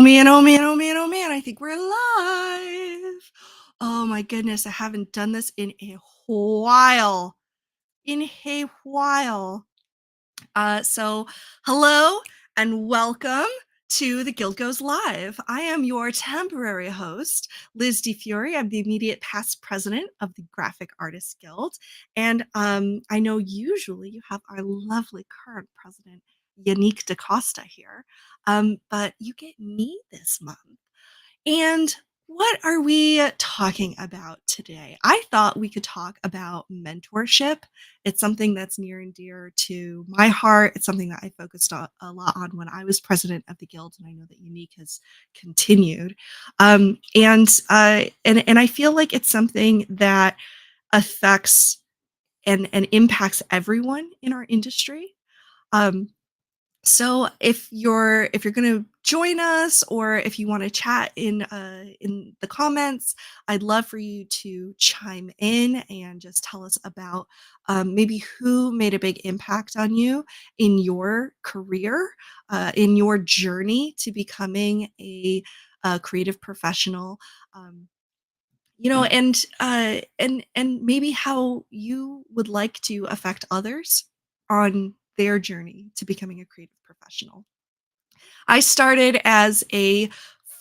man, oh man, oh man, oh man, I think we're live. Oh my goodness, I haven't done this in a while. In a while. So hello and welcome to the Guild Goes Live. I am your temporary host, Liz DiFiore. I'm the immediate past president of the Graphic Artists Guild. And I know usually you have our lovely current president, Yannick DaCosta here, but you get me this month. And what are we talking about today? I thought we could talk about mentorship. It's something that's near and dear to my heart. It's something that I focused a lot on when I was president of the guild, and I know that Unique has continued. And I feel like it's something that affects and impacts everyone in our industry. Um, so if you're gonna join us, or if you want to chat in the comments, I'd love for you to chime in and just tell us about maybe who made a big impact on you in your career, in your journey to becoming a creative professional. Um, and maybe how you would like to affect others on their journey to becoming a creative professional. I started as a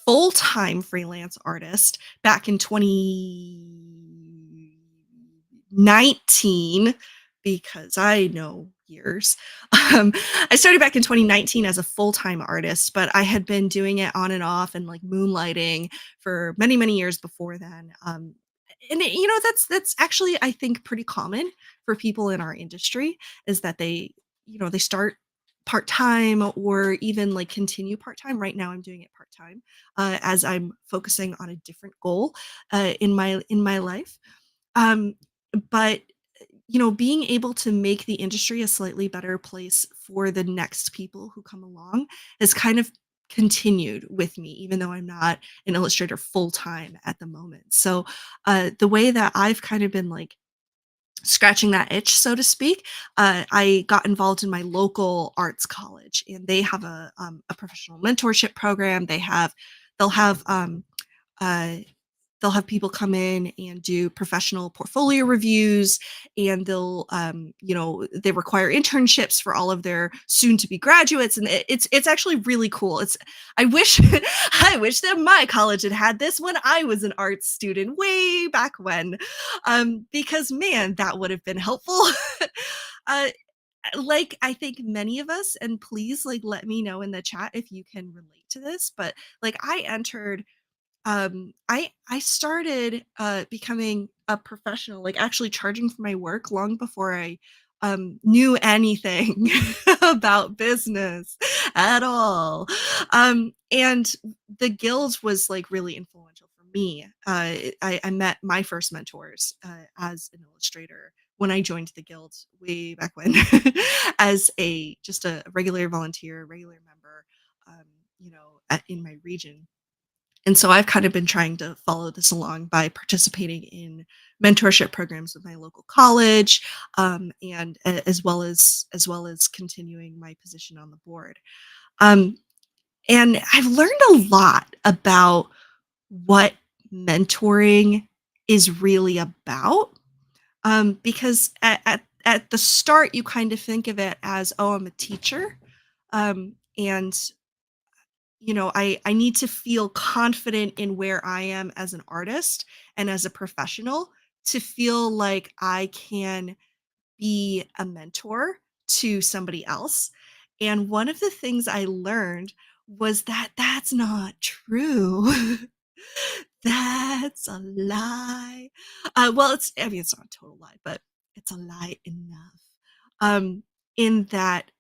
full-time freelance artist back in 2019 because I know years. I started back in 2019 as a full-time artist, but I had been doing it on and off and like moonlighting for many, many years before then. And that's actually, I think, pretty common for people in our industry, is that they start part-time or even like continue part-time. Right now I'm doing it part-time, as I'm focusing on a different goal in my life. um, but being able to make the industry a slightly better place for the next people who come along has kind of continued with me, even though I'm not an illustrator full-time at the moment. So the way that I've kind of been like scratching that itch, so to speak, I got involved in my local arts college, and they have a professional mentorship program. They'll have uh, they'll have people come in and do professional portfolio reviews, and they require internships for all of their soon to be graduates, and it's actually really cool. I wish I wish that my college had this when I was an arts student way back when, because man, that would have been helpful. uh, like I think many of us, and please like let me know in the chat if you can relate to this, but like I started becoming a professional, like actually charging for my work, long before I knew anything about business at all. And the guild was like really influential for me. I met my first mentors as an illustrator when I joined the guild way back when, as just a regular volunteer, regular member, in my region. And so I've kind of been trying to follow this along by participating in mentorship programs with my local college, and as well as continuing my position on the board. Um, and I've learned a lot about what mentoring is really about, because at the start you kind of think of it as, oh, I'm a teacher, and I need to feel confident in where I am as an artist and as a professional to feel like I can be a mentor to somebody else. And one of the things I learned was that that's not true. That's a lie. Well, it's not a total lie, but it's a lie enough. Um, in that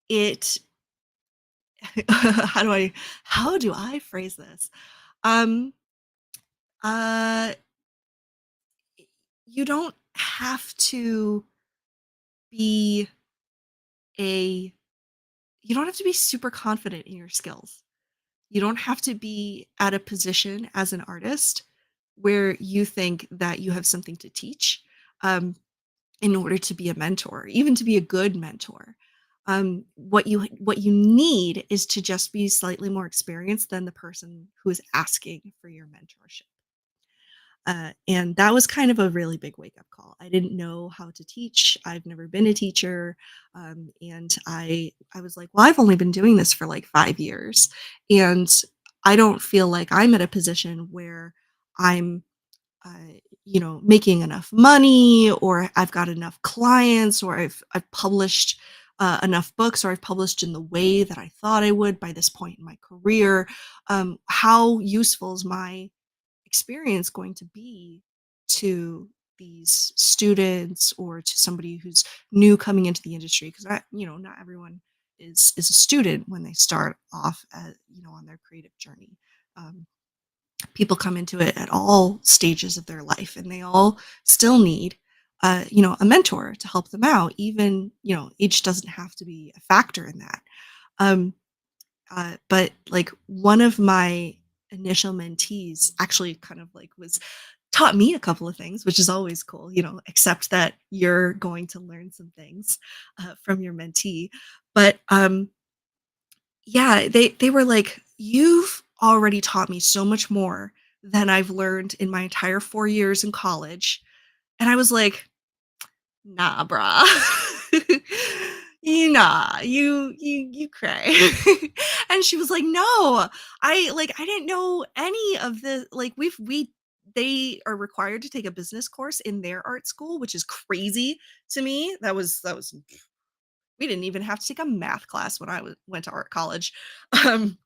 it how do I phrase this? Um, uh, you don't have to be a you don't have to be super confident in your skills. You don't have to be at a position as an artist where you think that you have something to teach, um, in order to be a mentor, even to be a good mentor. What you need is to just be slightly more experienced than the person who is asking for your mentorship. And that was kind of a really big wake up call. I didn't know how to teach. I've never been a teacher, and I was like, well, I've only been doing this for like 5 years, and I don't feel like I'm at a position where I'm making enough money, or I've got enough clients, or I've published enough books, or I've published in the way that I thought I would by this point in my career. How useful is my experience going to be to these students or to somebody who's new coming into the industry? Because not everyone is a student when they start off on their creative journey. Um, People come into it at all stages of their life, and they all still need a mentor to help them out. Even age doesn't have to be a factor in that. um, but like one of my initial mentees actually kind of like was taught me a couple of things, which is always cool, except that you're going to learn some things from your mentee. But yeah, they were like, "You've already taught me so much more than I've learned in my entire 4 years in college." And I was like, "Nah, brah. Nah, you cray." And she was like, "No, I didn't know any of the like we they are required to take a business course in their art school, which is crazy to me. That was we didn't even have to take a math class when went to art college." Um,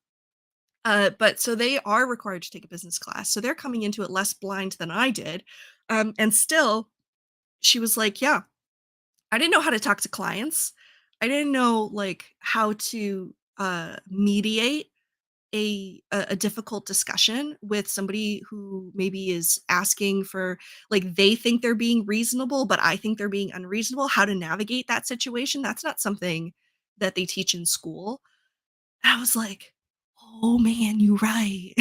but so they are required to take a business class. So they're coming into it less blind than I did. And still, she was like, "Yeah, I didn't know how to talk to clients. I didn't know like how to mediate a difficult discussion with somebody who maybe is asking for like they think they're being reasonable, but I think they're being unreasonable. How to navigate that situation? That's not something that they teach in school." I was like, "Oh man, you right."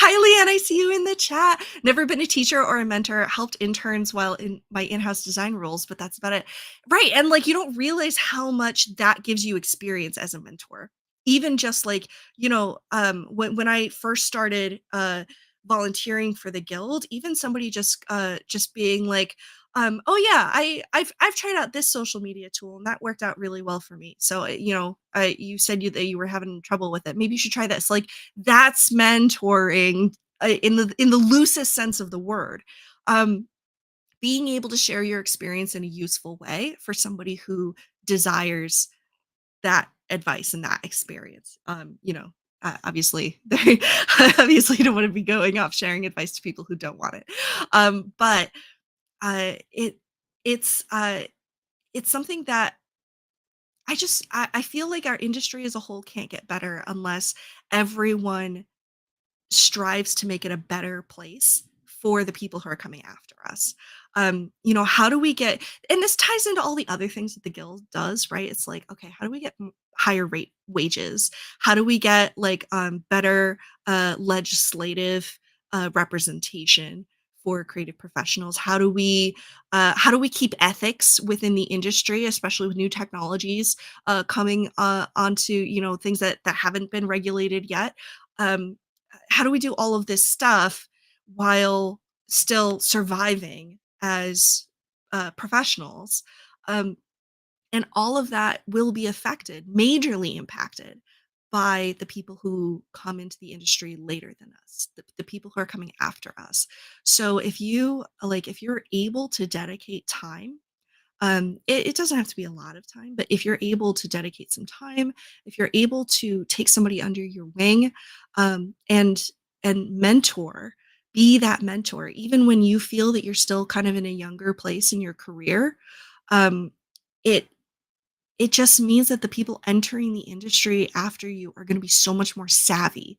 Hi, Leanne. I see you in the chat. Never been a teacher or a mentor. Helped interns while in my in-house design roles, but that's about it. Right. And like you don't realize how much that gives you experience as a mentor. Even just like, when I first started volunteering for the guild, even somebody just being like, oh yeah, I've tried out this social media tool and that worked out really well for me. So you said that you were having trouble with it. Maybe you should try this. Like that's mentoring in the loosest sense of the word. Um, Being able to share your experience in a useful way for somebody who desires that advice and that experience. Obviously, they obviously don't want to be going off sharing advice to people who don't want it. But uh, it it's uh, it's something that I feel like our industry as a whole can't get better unless everyone strives to make it a better place for the people who are coming after us. How do we get, and this ties into all the other things that the guild does, right? It's like, okay, how do we get higher rate wages? How do we get like better legislative representation for creative professionals? How do we keep ethics within the industry, especially with new technologies coming onto things that haven't been regulated yet? Um, how do we do all of this stuff while still surviving as professionals? Um, and all of that will be affected, majorly impacted by the people who come into the industry later than us, the people who are coming after us. So if you're able to dedicate time, it doesn't have to be a lot of time, but if you're able to dedicate some time, if you're able to take somebody under your wing, and mentor, be that mentor, even when you feel that you're still kind of in a younger place in your career, um, it it just means that the people entering the industry after you are going to be so much more savvy.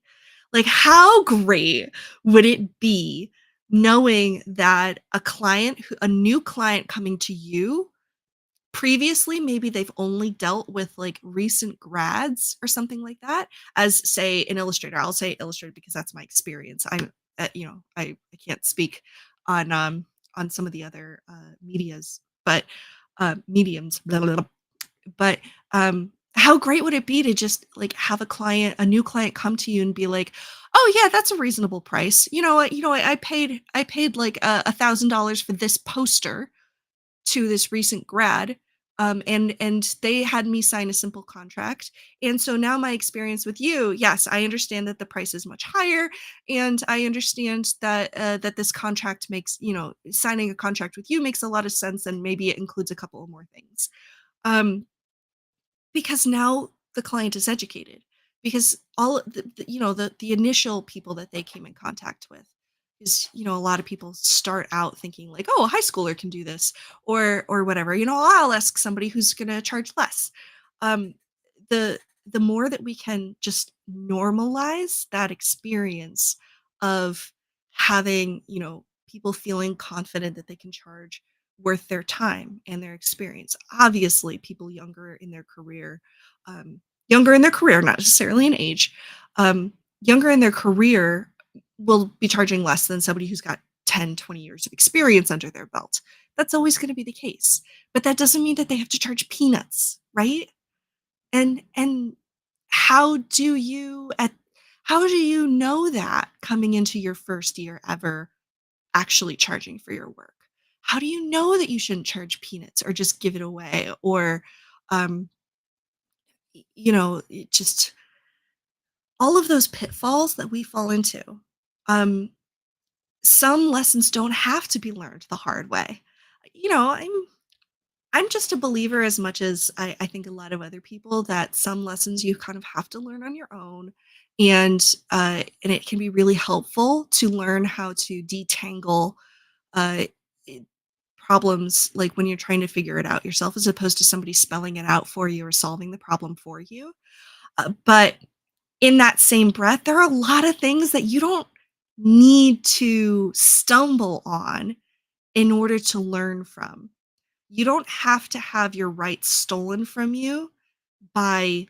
Like, how great would it be knowing that a new client coming to you previously, maybe they've only dealt with like recent grads or something like that as say an illustrator. I'll say illustrator because that's my experience. I can't speak on some of the other medias, but mediums, blah, blah, blah. But how great would it be to just like have a new client come to you and be like, "Oh yeah, that's a reasonable price. You know what? I paid like $1,000 for this poster to this recent grad, and they had me sign a simple contract. And so now my experience with you, yes, I understand that the price is much higher, and I understand that this contract makes signing a contract with you makes a lot of sense, and maybe it includes a couple of more things." Um, because now the client is educated, because all the initial people that they came in contact with is, a lot of people start out thinking like, "Oh, a high schooler can do this," or whatever. I'll ask somebody who's going to charge less. um the the more that we can just normalize that experience of having, people feeling confident that they can charge worth their time and their experience. Obviously, people younger in their career, not necessarily in age, younger in their career will be charging less than somebody who's got 10, 20 years of experience under their belt. That's always going to be the case. But that doesn't mean that they have to charge peanuts, right? And how do you at how do you know that coming into your first year ever actually charging for your work? How do you know that you shouldn't charge peanuts or just give it away, or um it just all of those pitfalls that we fall into. Um some lessons don't have to be learned the hard way. You know, I'm just a believer as much as I think a lot of other people that some lessons you kind of have to learn on your own. And it can be really helpful to learn how to detangle uh, i- problems, like when you're trying to figure it out yourself, as opposed to somebody spelling it out for you or solving the problem for you. But in that same breath, there are a lot of things that you don't need to stumble on in order to learn from. You don't have to have your rights stolen from you by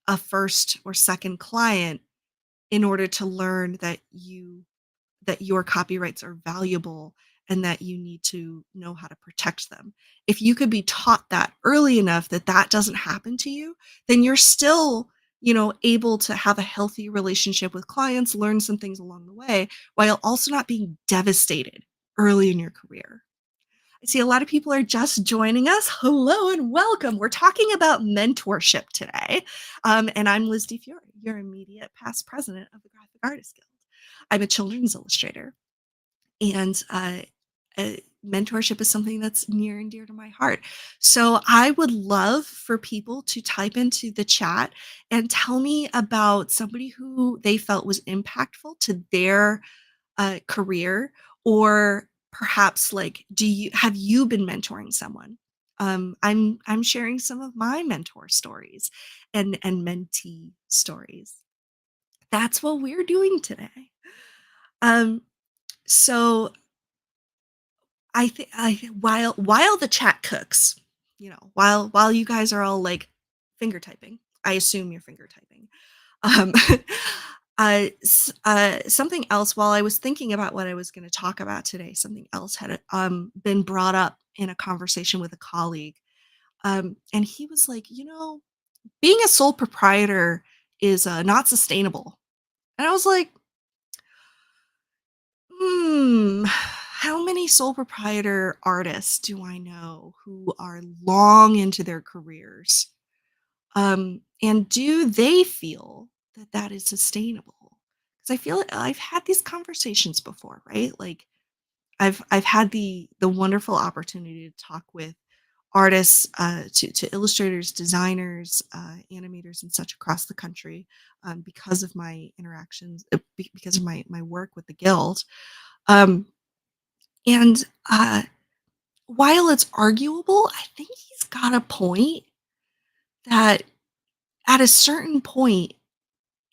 a first or second client in order to learn that your copyrights are valuable and that you need to know how to protect them. If you could be taught that early enough that that doesn't happen to you, then you're still, able to have a healthy relationship with clients, learn some things along the way, while also not being devastated early in your career. I see a lot of people are just joining us. Hello and welcome. We're talking about mentorship today. And I'm Liz DiFiore, your immediate past president of the Graphic Artists Guild. I'm a children's illustrator, and uh, mentorship is something that's near and dear to my heart. So I would love for people to type into the chat and tell me about somebody who they felt was impactful to their career, or perhaps like, have you been mentoring someone? I'm sharing some of my mentor stories and mentee stories. That's what we're doing today. Um, so while the chat cooks, while you guys are all like finger typing, I assume you're finger typing. Um, something else, while I was thinking about what I was going to talk about today, something else had been brought up in a conversation with a colleague. And he was like, being a sole proprietor is not sustainable. And I was like, how many sole proprietor artists do I know who are long into their careers? And do they feel that that is sustainable? Because I feel like I've had these conversations before, right? Like I've had the wonderful opportunity to talk with artists, to illustrators, designers, animators, and such across the country, because of my interactions, because of my work with the guild. Um, and while it's arguable, I think he's got a point that at a certain point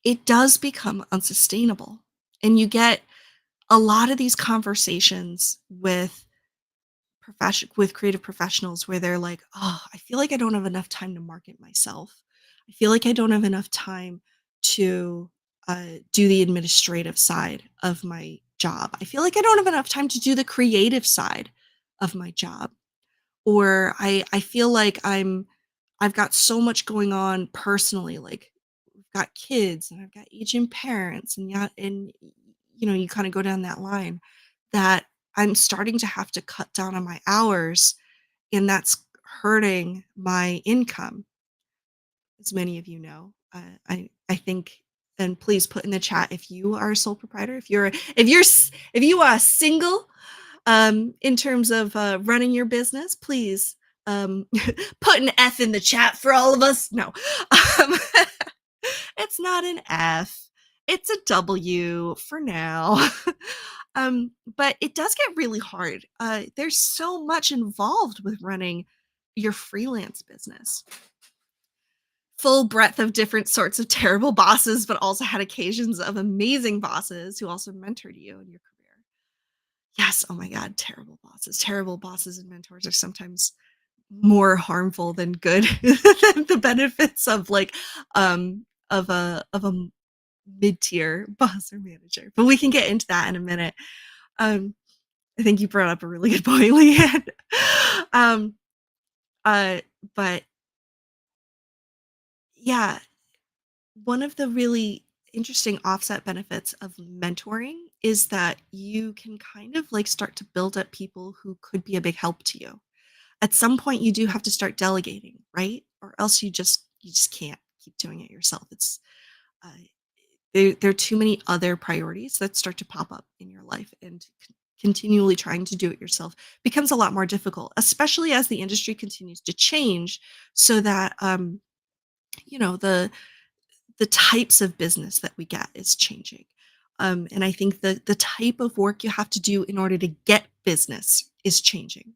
it does become unsustainable. And you get a lot of these conversations with creative professionals where they're like, "Oh, I feel like I don't have enough time to market myself. I feel like I don't have enough time to do the administrative side of my job. I feel like I don't have enough time to do the creative side of my job." or I feel like I've got so much going on personally, like we've got kids and I've got aging parents and yeah, and you kind of go down that line that I'm starting to have to cut down on my hours and that's hurting my income, as many of you know. I think, and please put in the chat if you are a sole proprietor, if you are single, in terms of running your business, please put an F in the chat for all of us. No, um, it's not an F. It's a W for now. But it does get really hard. There's so much involved with running your freelance business. Full breadth of different sorts of terrible bosses, but also had occasions of amazing bosses who also mentored you in your career. Yes, oh my god, terrible bosses. Terrible bosses and mentors are sometimes more harmful than good than the benefits of, like, of a mid-tier boss or manager, but we can get into that in a minute. Um, I think you brought up a really good point, Leanne. Um, uh, but yeah, one of the really interesting offset benefits of mentoring is that you can kind of, like, start to build up people who could be a big help to you. At some point, you do have to start delegating, right? Or else you just can't keep doing it yourself. Uh, there are too many other priorities that start to pop up in your life, and continually trying to do it yourself becomes a lot more difficult, especially as the industry continues to change, so that the types of business that we get is changing. And I think the type of work you have to do in order to get business is changing.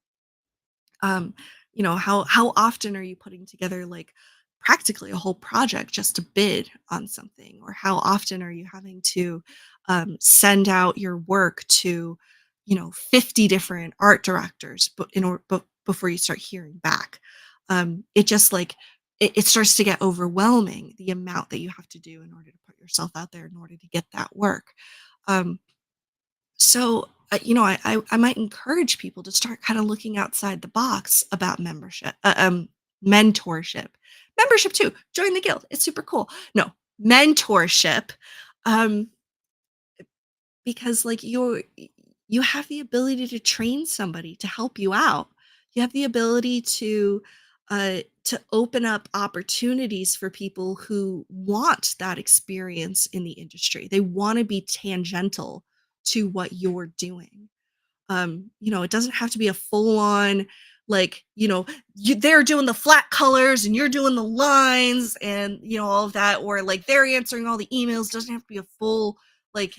um how often are you putting together, like, practically a whole project just to bid on something, or how often are you having to send out your work to 50 different art directors, but before you start hearing back. It just, like, it starts to get overwhelming, the amount that you have to do in order to put yourself out there in order to get that work. So, I might encourage people to start kind of looking outside the box about mentorship, membership too. Join the guild; it's super cool. No, mentorship, um, because, like, you have the ability to train somebody to help you out. You have the ability to open up opportunities for people who want that experience in the industry. They want to be tangential to what you're doing. It doesn't have to be a full on, like, they're doing the flat colors and you're doing the lines and all of that, or like they're answering all the emails. Doesn't have to be a full, like,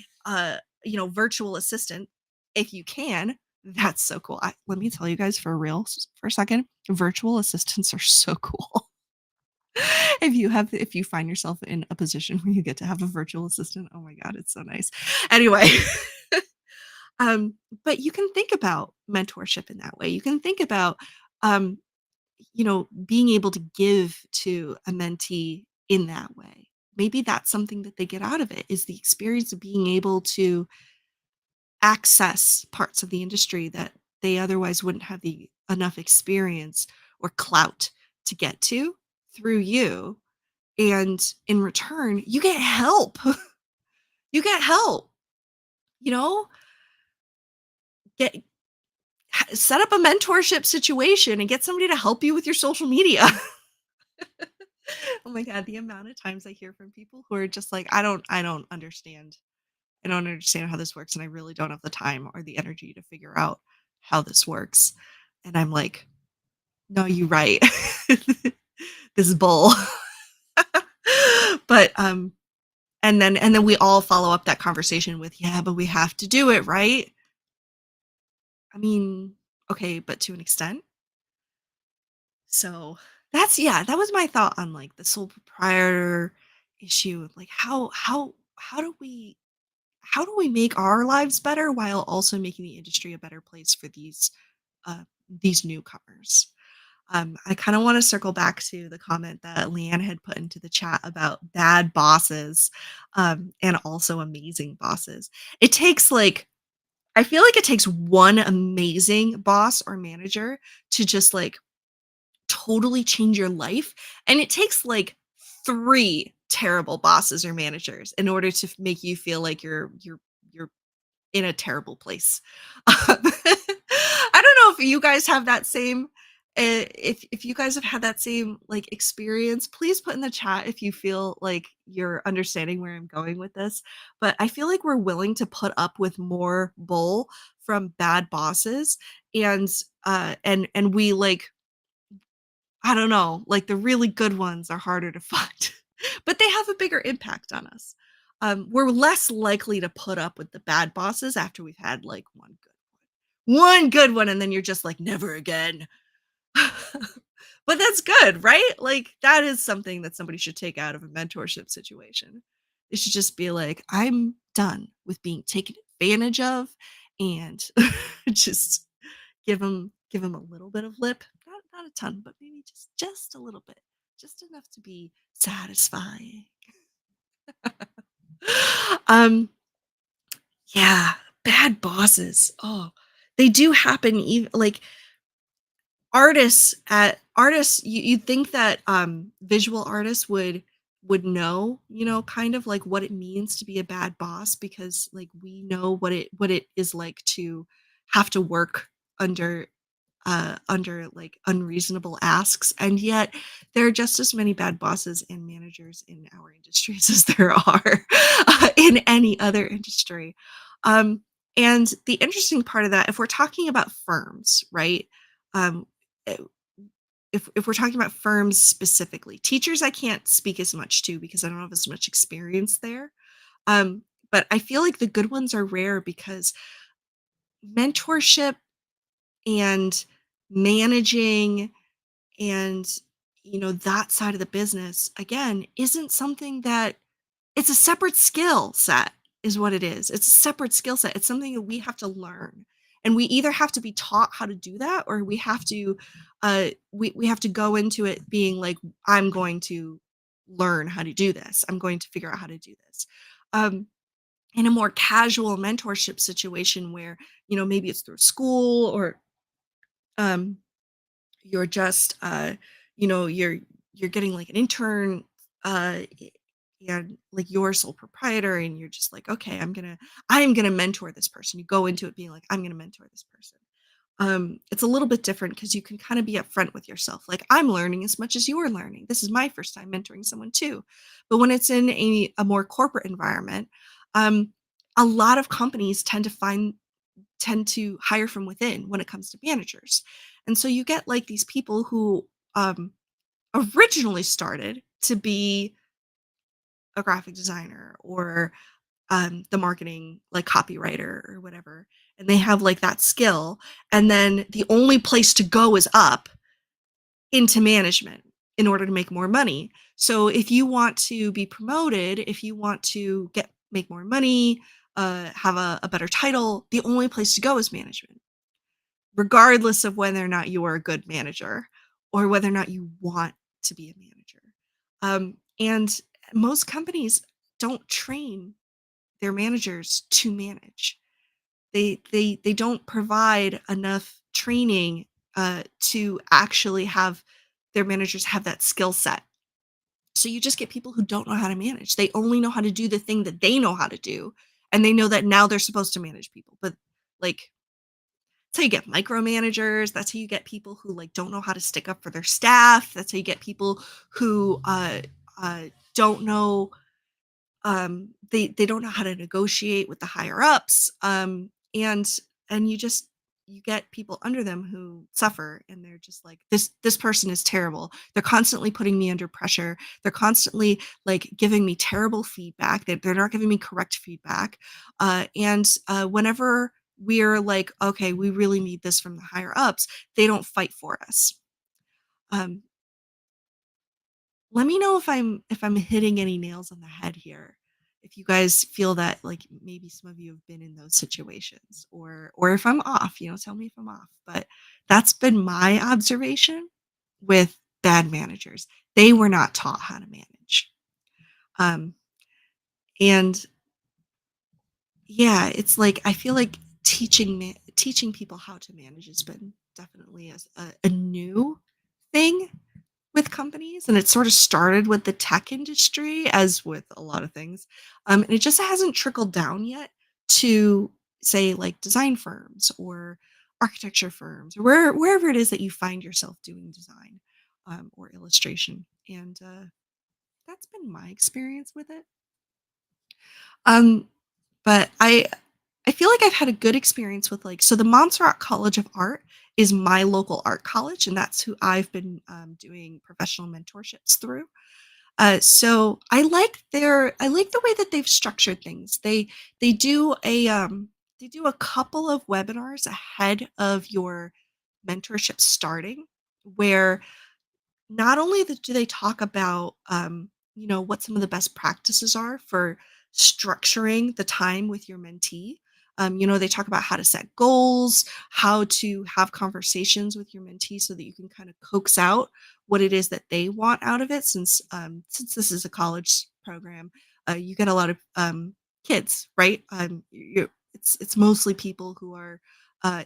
virtual assistant. If you can, that's so cool. Let me tell you guys for real for a second, virtual assistants are so cool. If you find yourself in a position where you get to have a virtual assistant, oh my god, it's so nice. Anyway, Um, but you can think about mentorship in that way. You can think about, being able to give to a mentee in that way. Maybe that's something that they get out of it, is the experience of being able to access parts of the industry that they otherwise wouldn't have the enough experience or clout to get to through you. And in return, you get help. You get help, you know, get set up a mentorship situation and get somebody to help you with your social media. Oh my god, the amount of times I hear from people who are just like, I don't understand. I don't understand how this works, and I really don't have the time or the energy to figure out how this works." And I'm like, "No, you right." This is bull. But, and then we all follow up that conversation with, "Yeah, but we have to do it, right?" I mean, okay, but to an extent. So yeah, that was my thought on, like, the sole proprietor issue. Like, how do we make our lives better while also making the industry a better place for these newcomers? I kind of want to circle back to the comment that Leanne had put into the chat about bad bosses, and also amazing bosses. It takes, like, I feel like it takes one amazing boss or manager to just, like, totally change your life, and it takes, like, 3 terrible bosses or managers in order to make you feel like you're in a terrible place. I don't know if you guys have that same if you guys have had that same, like, experience, please put in the chat if you feel like you're understanding where I'm going with this, but I feel like we're willing to put up with more bull from bad bosses, and, and we, like, I don't know, like, the really good ones are harder to find, but they have a bigger impact on us. We're less likely to put up with the bad bosses after we've had, like, one good one, and then you're just like, "Never again." But that's good, right? Like, that is something that somebody should take out of a mentorship situation. They should just be like, "I'm done with being taken advantage of," and just give them a little bit of lip, not a ton, but maybe just a little bit, just enough to be satisfying. Um, yeah, bad bosses. Oh, they do happen. Even like artists, you'd think that visual artists would know, kind of like what it means to be a bad boss because like we know what it is like to have to work under under like unreasonable asks. And yet there are just as many bad bosses and managers in our industries as there are in any other industry. Um, and the interesting part of that, if we're talking about firms, right? Um, eh, if we're talking about firms specifically, teachers I can't speak as much to because I don't have as much experience there. Um, but I feel like the good ones are rare because mentorship and managing and that side of the business again isn't something that it's a separate skill set is what it is. It's a separate skill set. It's something that we have to learn, and we either have to be taught how to do that or we have to go into it being like, I'm going to learn how to do this, I'm going to figure out how to do this. um in a more casual mentorship situation where maybe it's through school or um you're just you're getting like an intern and like you're sole proprietor and you're just like, okay, I am gonna mentor this person. You go into it being like, I'm gonna mentor this person. It's a little bit different because you can kind of be upfront with yourself, like, I'm learning as much as you're learning, this is my first time mentoring someone too. But when it's in a more corporate environment, um a lot of companies tend to hire from within when it comes to managers. And so you get like these people who originally started to be a graphic designer or the marketing like copywriter or whatever. And they have like that skill. And then the only place to go is up into management in order to make more money. So if you want to be promoted, if you want to make more money, have a better title, the only place to go is management, regardless of whether or not you are a good manager or whether or not you want to be a manager. And most companies don't train their managers to manage. They don't provide enough training to actually have their managers have that skill set. So you just get people who don't know how to manage. They only know how to do the thing that they know how to do, and they know that now they're supposed to manage people. But like that's how you get micromanagers. That's how you get people who like don't know how to stick up for their staff. That's how you get people who don't know they don't know how to negotiate with the higher ups. And you get people under them who suffer and they're just like, this person is terrible. They're constantly putting me under pressure. They're constantly like giving me terrible feedback. They're not giving me correct feedback. And whenever we're like, okay, we really need this from the higher ups, they don't fight for us. Um, Let me know if I'm hitting any nails on the head here. If you guys feel that like maybe some of you have been in those situations or if I'm off, tell me if I'm off. But that's been my observation with bad managers. They were not taught how to manage. Um and yeah, it's like I feel like teaching people how to manage has been definitely a new thing with companies, and it sort of started with the tech industry, as with a lot of things, and it just hasn't trickled down yet to, say, like, design firms or architecture firms or wherever it is that you find yourself doing design, or illustration, and, that's been my experience with it. Um, but I feel like I've had a good experience with, like, so the Montserrat College of Art is my local art college, and that's who I've been, doing professional mentorships through. So I like the way that they've structured things. They do they do a couple of webinars ahead of your mentorship starting, where not only do they talk about, what some of the best practices are for structuring the time with your mentee. They talk about how to set goals, how to have conversations with your mentee so that you can kind of coax out what it is that they want out of it. Since this is a college program, you get a lot of kids, right? It's mostly people who are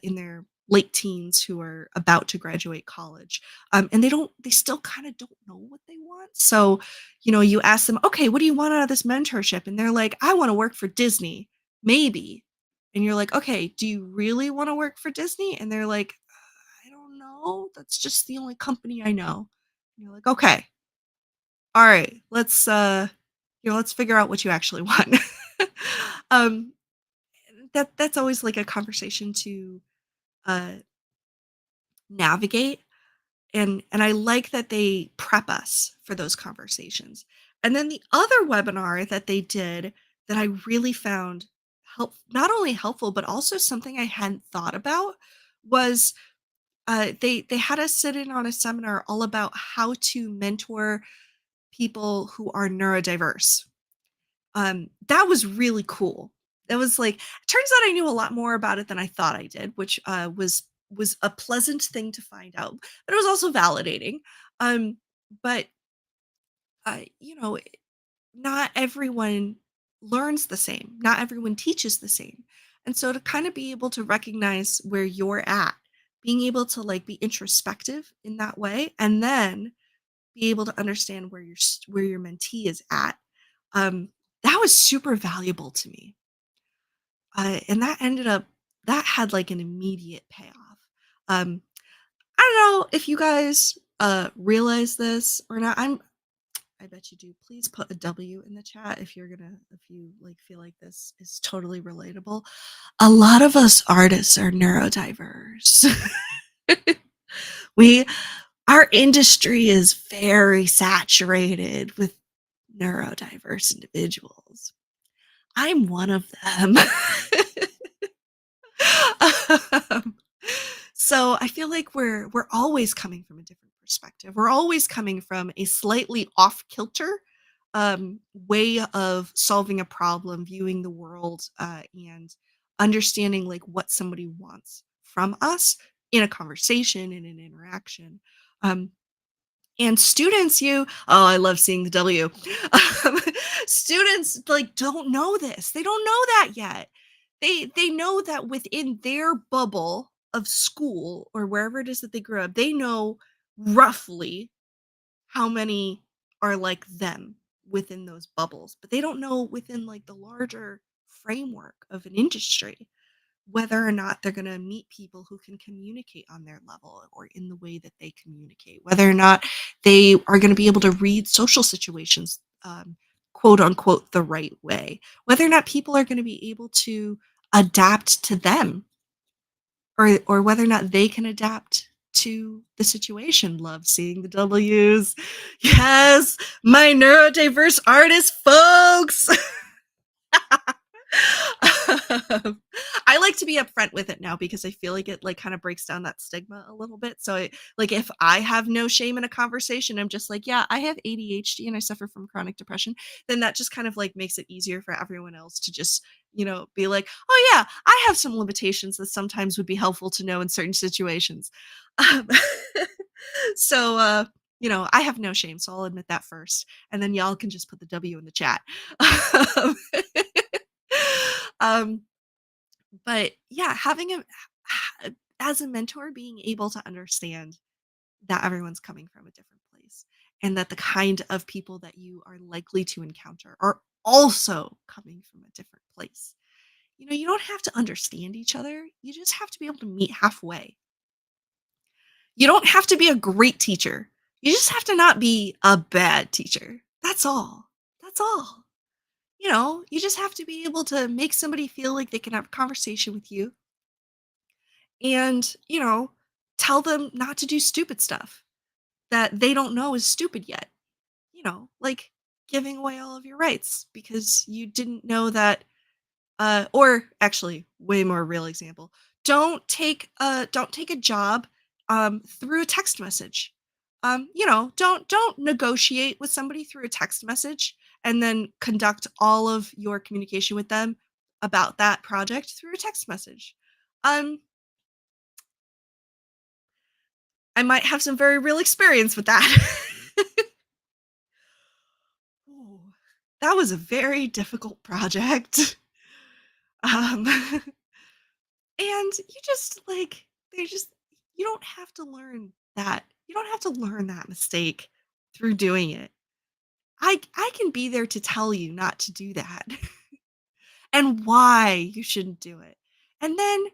in their late teens who are about to graduate college, and they still kind of don't know what they want. So, you ask them, okay, what do you want out of this mentorship? And they're like, I want to work for Disney, maybe. And you're like, okay, do you really want to work for Disney? And they're like, I don't know. That's just the only company I know. And you're like, okay, all right, let's figure out what you actually want. um, that's always like a conversation to uh navigate. And I like that they prep us for those conversations. And then the other webinar that they did that I really found not only helpful, but also something I hadn't thought about was, they had us sit in on a seminar all about how to mentor people who are neurodiverse. That was really cool. That was like, turns out I knew a lot more about it than I thought I did, which, was a pleasant thing to find out, but it was also validating. But, uh, you know, not everyone learns the same. Not everyone teaches the same. And so to kind of be able to recognize where you're at, being able to, like, be introspective in that way, and then be able to understand where your mentee is at, um, that was super valuable to me. And that had, like, an immediate payoff. Um, I don't know if you guys, realize this or not. I bet you do. Please put a W in the chat if you, like, feel like this is totally relatable. A lot of us artists are neurodiverse. We Our industry is very saturated with neurodiverse individuals. I'm one of them. Um, so I feel like we're always coming from a different perspective. We're always coming from a slightly off kilter, way of solving a problem, viewing the world, and understanding, like, what somebody wants from us in a conversation, in an interaction. Um, and students, I love seeing the W. Um, Students, like, don't know this. They don't know that yet. They know that within their bubble of school or wherever it is that they grew up, they know roughly how many are like them within those bubbles, but they don't know within, like, the larger framework of an industry whether or not they're gonna meet people who can communicate on their level or in the way that they communicate, whether or not they are gonna be able to read social situations, quote unquote, the right way, whether or not people are gonna be able to adapt to them or whether or not they can adapt to the situation. Love seeing the W's. Yes, my neurodiverse artist folks. I like to be upfront with it now because I feel like it, like, kind of breaks down that stigma a little bit. So, like, if I have no shame in a conversation, I'm just like, yeah, I have ADHD and I suffer from chronic depression. Then that just kind of, like, makes it easier for everyone else to just, be like, oh yeah, I have some limitations that sometimes would be helpful to know in certain situations. Um, so, I have no shame, so I'll admit that first, and then y'all can just put the W in the chat. Um, um, But yeah, having as a mentor, being able to understand that everyone's coming from a different place and that the kind of people that you are likely to encounter are also coming from a different place. You don't have to understand each other. You just have to be able to meet halfway. You don't have to be a great teacher. You just have to not be a bad teacher. That's all. That's all. You just have to be able to make somebody feel like they can have a conversation with you and, tell them not to do stupid stuff that they don't know is stupid yet. Like giving away all of your rights because you didn't know that. Or actually, way more real example. Don't take a job through a text message. Don't negotiate with somebody through a text message and then conduct all of your communication with them about that project through a text message. Um, I might have some very real experience with that. Ooh, that was a very difficult project. Um, And you just like they just you don't have to learn that. You don't have to learn that mistake through doing it. I can be there to tell you not to do that and why you shouldn't do it. And then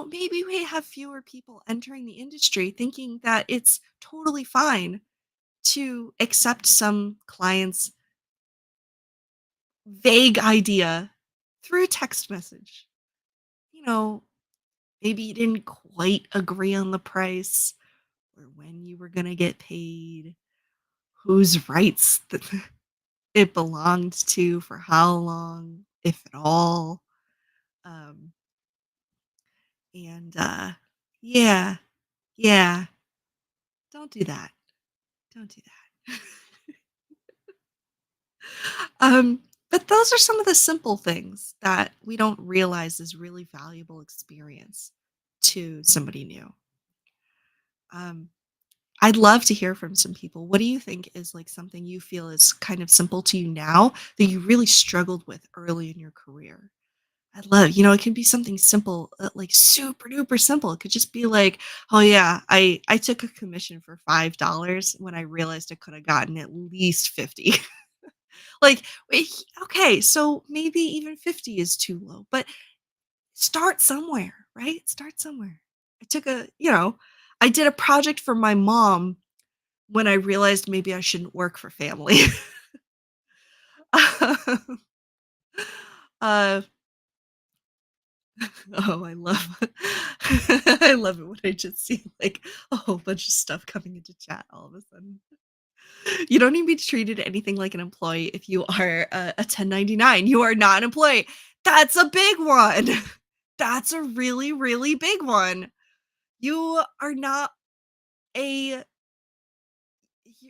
maybe we have fewer people entering the industry thinking that it's totally fine to accept some client's vague idea through a text message. You know, Maybe you didn't quite agree on the price or when you were gonna get paid, whose rights it belonged to for how long, if at all. Um, and yeah, yeah, don't do that. Don't do that. um, but those are some of the simple things that we don't realize is really valuable experience to somebody new. Um, I'd love to hear from some people. What do you think is like something you feel is kind of simple to you now that you really struggled with early in your career? It can be something simple, like super duper simple. It could just be like, oh yeah, I took a commission for $5 when I realized I could have gotten at least 50. Like, okay, so maybe even 50 is too low, but start somewhere, right? Start somewhere. I took a, you know, I did a project for my mom when I realized maybe I shouldn't work for family. uh, oh, I love I love it when I just see, like, a whole bunch of stuff coming into chat all of a sudden. You don't need to be treated anything like an employee if you are a 1099. You are not an employee. That's a big one. That's a really, really big one. You are not a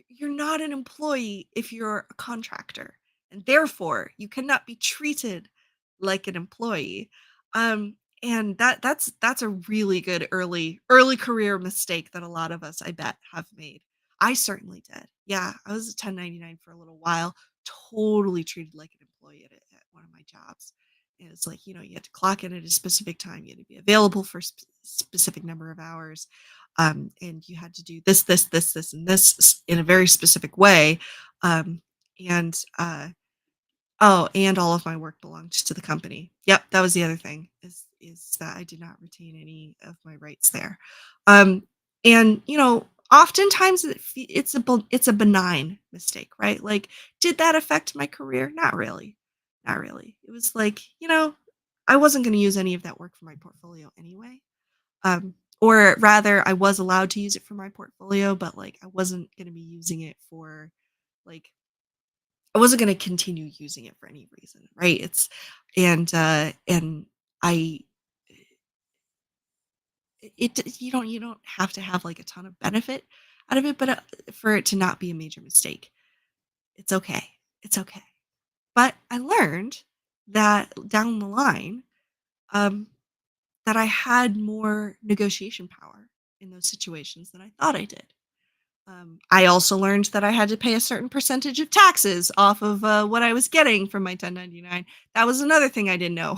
you're not an employee if you're a contractor, and therefore you cannot be treated like an employee. Um, and that's a really good early career mistake that a lot of us, I bet, have made. I certainly did. Yeah, I was a 1099 for a little while, totally treated like an employee at one of my jobs. And it's like, you had to clock in at a specific time, you had to be available for a specific number of hours, and you had to do this, and this in a very specific way. Um, and Oh, and all of my work belonged to the company. Yep, that was the other thing is that I did not retain any of my rights there. Um, and oftentimes it's a benign mistake, right? Like, did that affect my career? Not really, not really. It was like, I wasn't going to use any of that work for my portfolio anyway. Or rather, I was allowed to use it for my portfolio, but like I wasn't going to be using it for like I wasn't gonna continue using it for any reason, right? And I you don't have to have like a ton of benefit out of it, but for it to not be a major mistake, it's okay. It's okay. But I learned that down the line, um, that I had more negotiation power in those situations than I thought I did. I also learned that I had to pay a certain percentage of taxes off of what I was getting from my 1099. That was another thing I didn't know.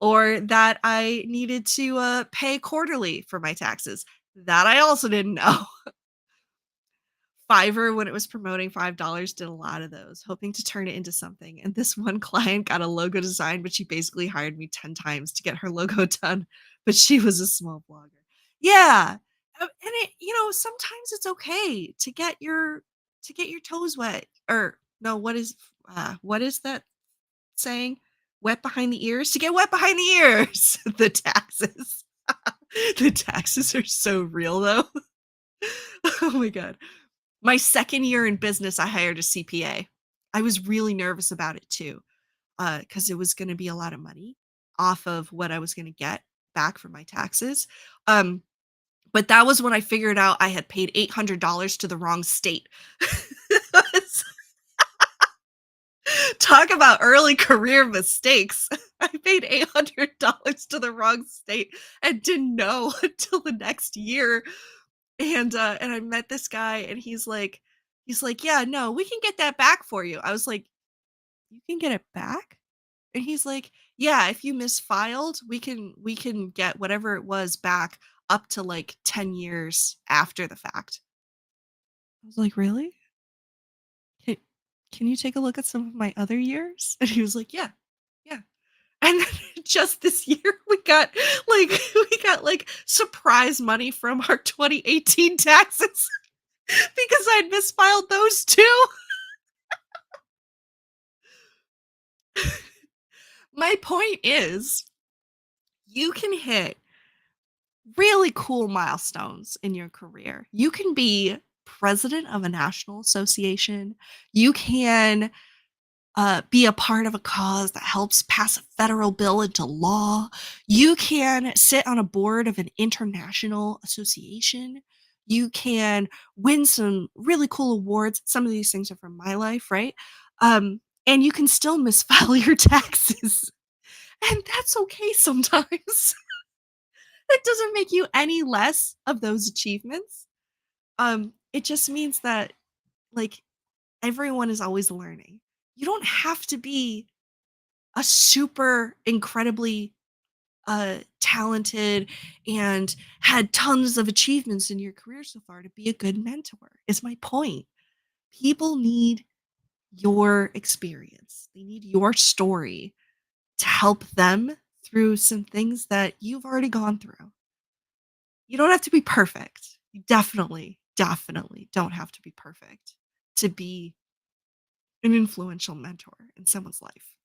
or that I needed to, pay quarterly for my taxes. That I also didn't know. Fiverr, when it was promoting $5, did a lot of those, hoping to turn it into something, and this one client got a logo design, but she basically hired me 10 times to get her logo done, but she was a small blogger. Yeah, and sometimes it's okay to get your toes wet, or no, what is that saying? Wet behind the ears? To get wet behind the ears. The taxes. The taxes are so real, though. Oh my god. My 2nd year in business, I hired a CPA. I was really nervous about it too, because it was gonna be a lot of money off of what I was gonna get back from my taxes. Um, but that was when I figured out I had paid $800 to the wrong state. Talk about early career mistakes. I paid $800 to the wrong state and didn't know until the next year. And I met this guy and he's like, "Yeah, no, we can get that back for you." I was like, "You can get it back?" And he's like, "Yeah, if you misfiled, we can get whatever it was back up to like 10 years after the fact." I was like, "Really? Can, can you take a look at some of my other years?" And he was like, "Yeah. Yeah." And then just this year we got like surprise money from our 2018 taxes because I'd misfiled those too. My point is, you can hit really cool milestones in your career. You can be president of a national association. You can be a part of a cause that helps pass a federal bill into law. You can sit on a board of an international association. You can win some really cool awards. Some of these things are from my life, right? And you can still misfile your taxes. And that's okay sometimes. That doesn't make you any less of those achievements. It just means that, like, everyone is always learning. You don't have to be a super incredibly talented and had tons of achievements in your career so far to be a good mentor, is my point. People need your experience, they need your story to help them through some things that you've already gone through. You don't have to be perfect. You definitely, definitely don't have to be perfect to be an influential mentor in someone's life.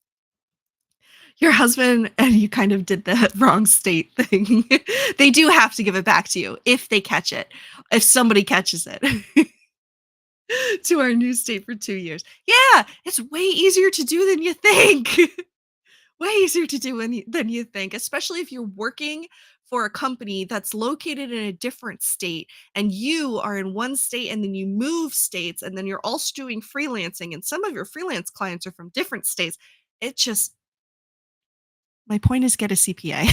Your husband and you kind of did the wrong state thing. They do have to give it back to you if they catch it, if somebody catches it. To our new state for 2 years. Yeah, it's way easier to do than you think. Way easier to do than you think, especially if you're working for a company that's located in a different state and you are in one state and then you move states and then you're also doing freelancing and some of your freelance clients are from different states. It just My point is get a CPA.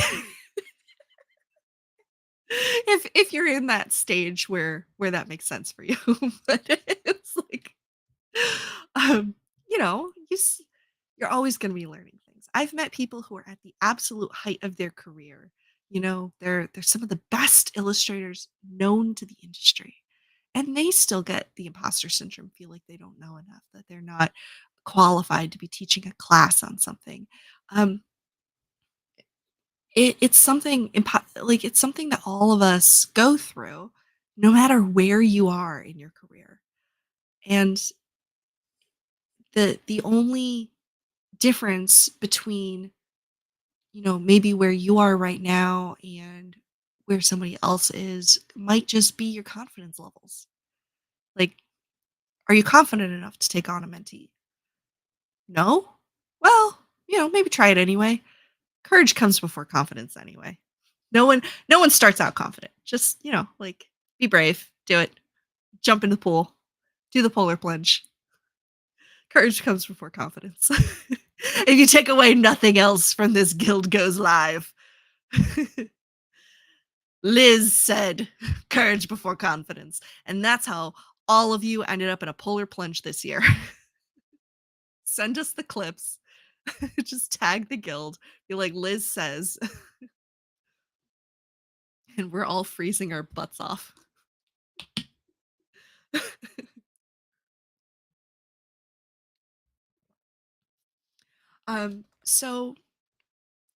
If you're in that stage where that makes sense for you. But it's like, um, you're always gonna be learning things. I've met people who are at the absolute height of their career. They're some of the best illustrators known to the industry, and they still get the imposter syndrome, feel like they don't know enough, that they're not qualified to be teaching a class on something. Um, it's something that all of us go through, no matter where you are in your career. And the only difference between, maybe where you are right now and where somebody else is might just be your confidence levels. Like, are you confident enough to take on a mentee? No? Well, maybe try it anyway. Courage comes before confidence anyway. No one starts out confident. Just, like, be brave, do it. Jump in the pool, do the polar plunge. Courage comes before confidence. If you take away nothing else from this Guild Goes Live, Liz said, courage before confidence. And that's how all of you ended up in a polar plunge this year. Send us the clips. Just tag the guild, be like, "Liz says," and we're all freezing our butts off. So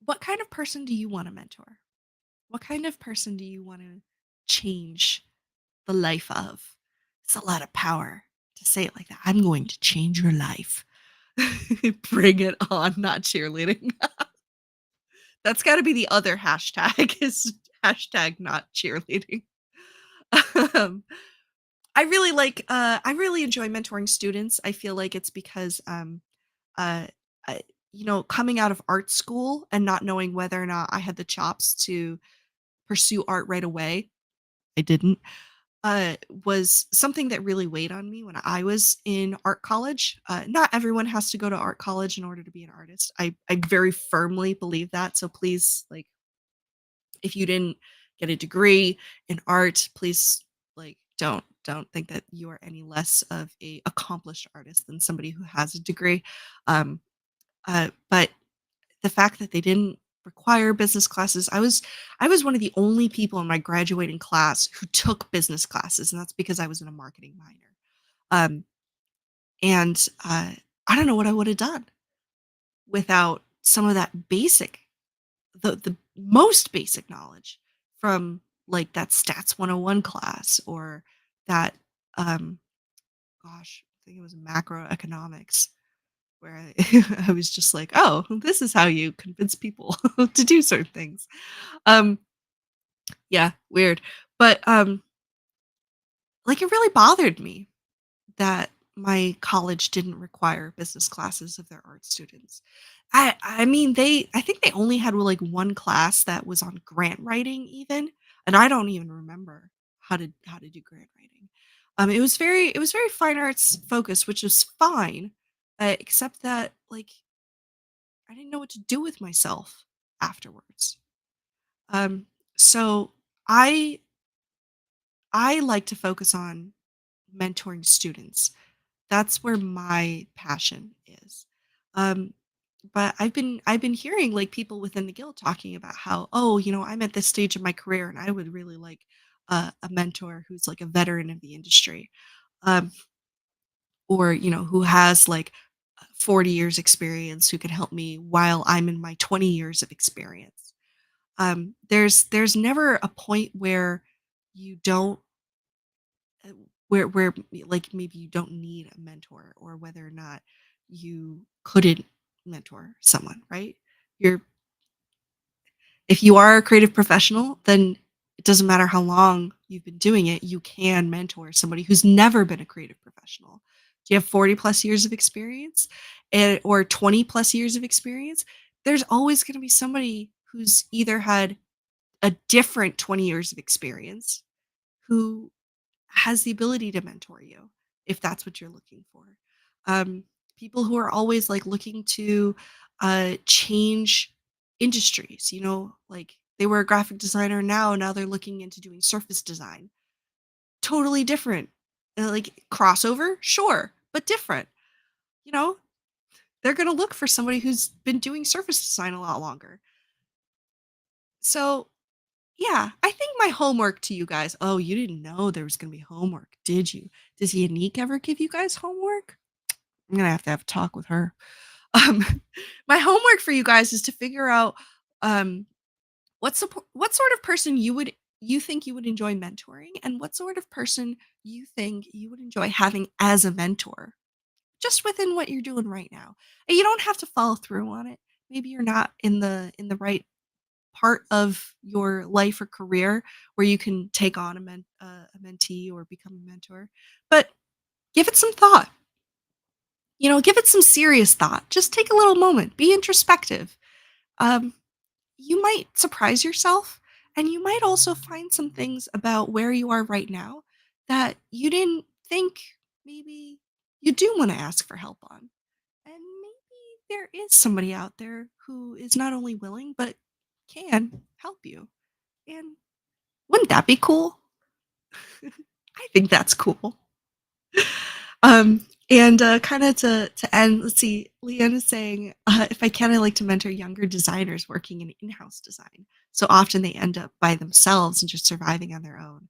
what kind of person do you wanna mentor? What kind of person do you wanna change the life of? It's a lot of power to say it like that. "I'm going to change your life." Bring it on, not cheerleading. That's gotta be the other hashtag is hashtag not cheerleading. Um, I really enjoy mentoring students. I feel like it's because, uh, coming out of art school and not knowing whether or not I had the chops to pursue art right away, I didn't, was something that really weighed on me when I was in art college. Not everyone has to go to art college in order to be an artist. I very firmly believe that. So please, like, if you didn't get a degree in art, please, like, don't think that you are any less of a accomplished artist than somebody who has a degree. Um, but the fact that they didn't require business classes, I was one of the only people in my graduating class who took business classes, and that's because I was in a marketing minor. Um, and I don't know what I would have done without some of that the most basic knowledge from, like, that Stats 101 class, or that, um, gosh, I think it was macroeconomics, where I was just like, "Oh, this is how you convince people to do certain things." Um, yeah, weird. But, like, it really bothered me that my college didn't require business classes of their art students. I mean, I think they only had, like, one class that was on grant writing even, and I don't even remember how to do grant writing. It was very fine arts focused, which is fine, except that, like, I didn't know what to do with myself afterwards. Um, so I I like to focus on mentoring students. That's where my passion is. Um, but I've been hearing, like, people within the guild talking about how, "Oh, I'm at this stage of my career and I would really like a mentor who's like a veteran of the industry." Um, or, who has like 40 years experience who can help me while I'm in my 20 years of experience. There's never a point where you don't uh, where like, maybe you don't need a mentor, or whether or not you couldn't mentor someone, right? You're If you are a creative professional, then it doesn't matter how long you've been doing it, you can mentor somebody who's never been a creative professional. Do you have 40 plus years of experience, or 20 plus years of experience? There's always going to be somebody who's either had a different 20 years of experience, who has the ability to mentor you if that's what you're looking for. Um, People who are always, like, looking to change industries, like, they were a graphic designer, now they're looking into doing surface design. Totally different. Like, crossover, sure, but different. You know, they're gonna look for somebody who's been doing surface design a lot longer. So yeah, I think my homework to you guys. Oh, you didn't know there was gonna be homework, did you? Does Unique ever give you guys homework? I'm gonna have a talk with her. Um, my homework for you guys is to figure out, um, what sort of person you think you would enjoy mentoring, and what sort of person you think you would enjoy having as a mentor, just within what you're doing right now. And you don't have to follow through on it. Maybe you're not in the right part of your life or career where you can take on a mentee or become a mentor. But give it some thought. Give it some serious thought. Just take a little moment. Be introspective. Um, you might surprise yourself, and you might also find some things about where you are right now that you didn't think maybe you do want to ask for help on. And maybe there is somebody out there who is not only willing, but can help you. And wouldn't that be cool? I think that's cool. And kind of to end, let's see, Leanne is saying, if I can, I like to mentor younger designers working in in-house design. So often they end up by themselves and just surviving on their own.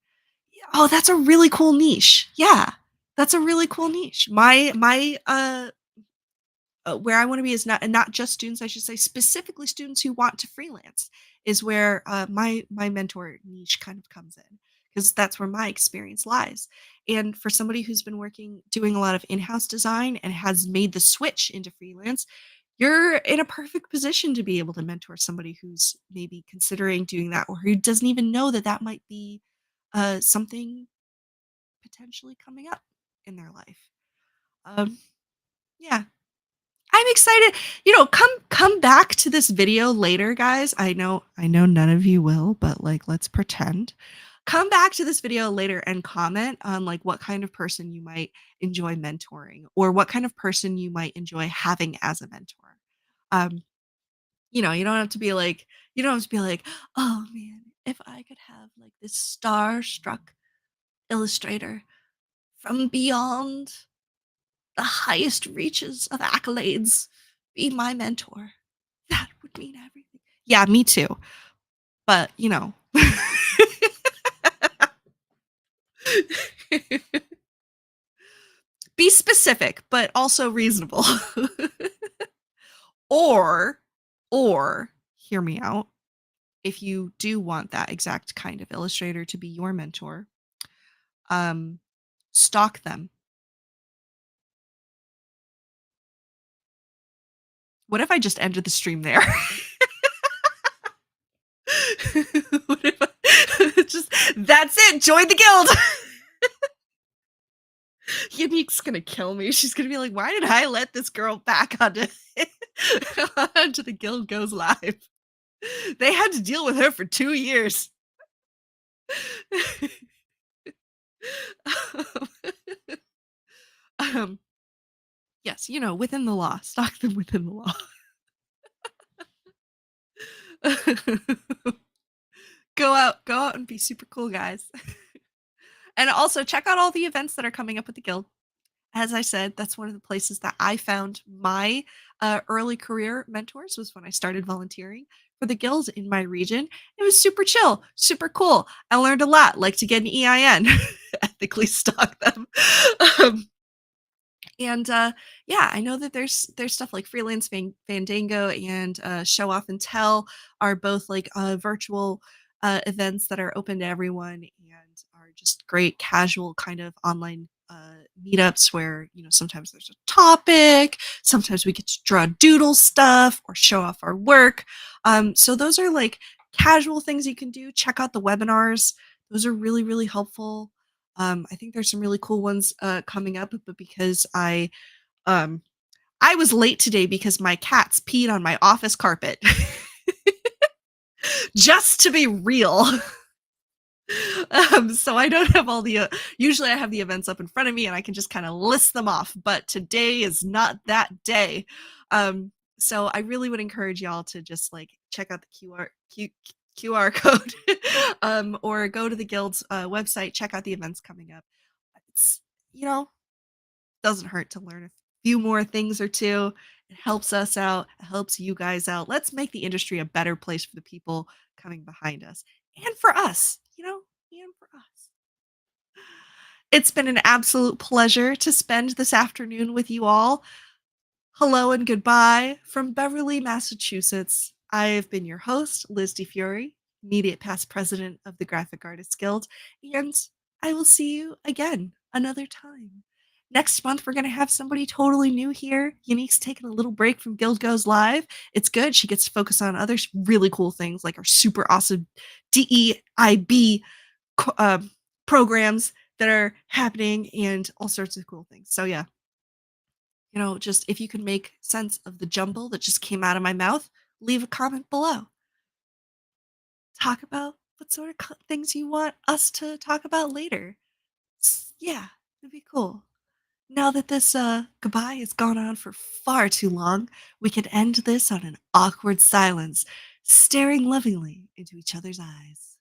Yeah, oh, that's a really cool niche. Yeah, that's a really cool niche. Where I want to be is not just students. I should say specifically students who want to freelance is where my mentor niche kind of comes in because that's where my experience lies. And for somebody who's been working doing a lot of in-house design and has made the switch into freelance, you're in a perfect position to be able to mentor somebody who's maybe considering doing that or who doesn't even know that that might be something potentially coming up in their life. Um, yeah, I'm excited. Come back to this video later, guys. I know none of you will, but like let's pretend. Come back to this video later and comment on like what kind of person you might enjoy mentoring or what kind of person you might enjoy having as a mentor. Um, you don't have to be like "Oh man, if I could have like this star-struck illustrator from beyond the highest reaches of accolades be my mentor. That would mean everything." Yeah, me too. But, be specific, but also reasonable. or, or, hear me out. If you do want that exact kind of illustrator to be your mentor, um, stalk them. What if I just ended the stream there? What if just that's it, join the guild. Unique's gonna kill me. She's gonna be like, "Why did I let this girl back onto onto the guild goes live? They had to deal with her for 2 years." Um, yes, within the law. Stalk them within the law. Go out and be super cool, guys. And also check out all the events that are coming up with the guild. As I said, that's one of the places that I found my early career mentors was when I started volunteering for the guilds in my region. It was super chill, super cool. I learned a lot, like to get an EIN, ethically stalk them. Um, and yeah, I know that there's stuff like freelance fandango and show off and tell are both like virtual events that are open to everyone and are just great casual kind of online meetups where sometimes there's a topic, sometimes we get to draw doodle stuff or show off our work. So those are like casual things you can do. Check out the webinars; those are really really helpful. I think there's some really cool ones coming up, but because um, I was late today because my cats peed on my office carpet. Just to be real. So I don't have all the. Usually, I have the events up in front of me and I can just kind of list them off. But today is not that day. So I really would encourage y'all to just like check out the QR code, or go to the guild's website, check out the events coming up. It's you know doesn't hurt to learn a few more things or two. It helps us out. It helps you guys out. Let's make the industry a better place for the people coming behind us and for us, and for us. It's been an absolute pleasure to spend this afternoon with you all. Hello and goodbye from Beverly, Massachusetts. I have been your host, Liz DiFiore, immediate past president of the Graphic Artists Guild, and I will see you again another time. Next month, we're going to have somebody totally new here. Unique's taking a little break from Guild Goes Live. It's good. She gets to focus on other really cool things like our super awesome DEIB programs that are happening and all sorts of cool things. So, yeah, just if you can make sense of the jumble that just came out of my mouth, leave a comment below. Talk about what sort of things you want us to talk about later. Yeah, it'd be cool. Now that this goodbye has gone on for far too long, we can end this on an awkward silence, staring lovingly into each other's eyes.